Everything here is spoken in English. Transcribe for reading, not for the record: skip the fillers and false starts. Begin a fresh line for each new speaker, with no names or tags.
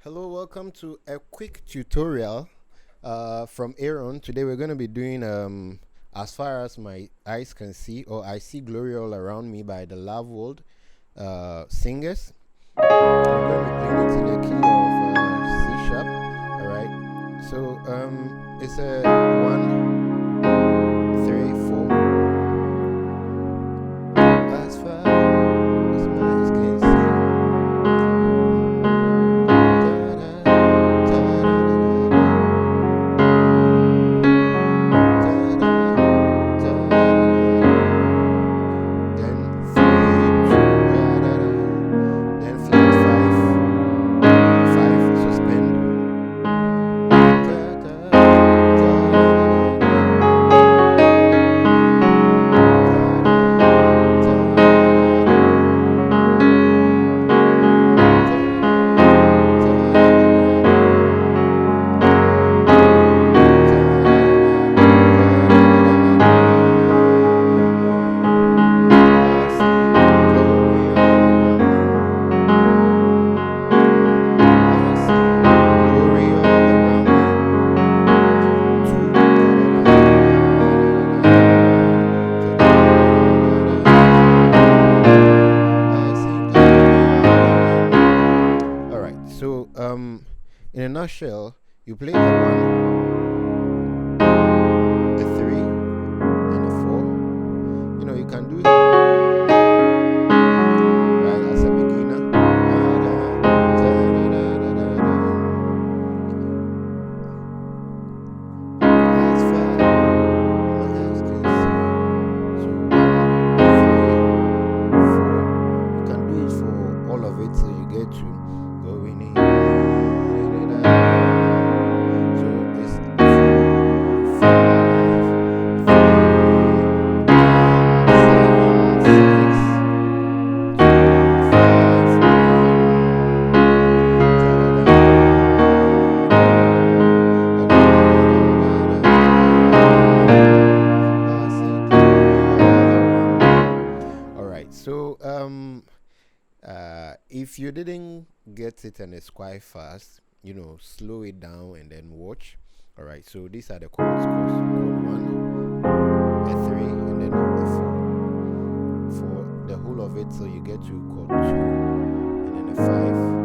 Hello, welcome to a quick tutorial from Aaron. Today we're going to be doing As Far As My Eyes Can See, or I See Glory All Around Me by the Loveworld singers. I'm going to be playing it in the key of C sharp. Alright, so it's a 1, 3, 4. As far as my eyes can see. So in a nutshell, you play a 1, a 3, and a 4. You can do it right as a beginner. As far my eyes can see. So 1, 3, 4. You can do it for all of it till you get to going in. So it's 4, 5, 3, 7, 6, 2, 5, 1. All right. So if you didn't get it and it's quite fast, slow it down and then watch. All right, so these are the chords. Chord 1, a 3, and then a 4 for the whole of it, so you get to chord 2 and then a 5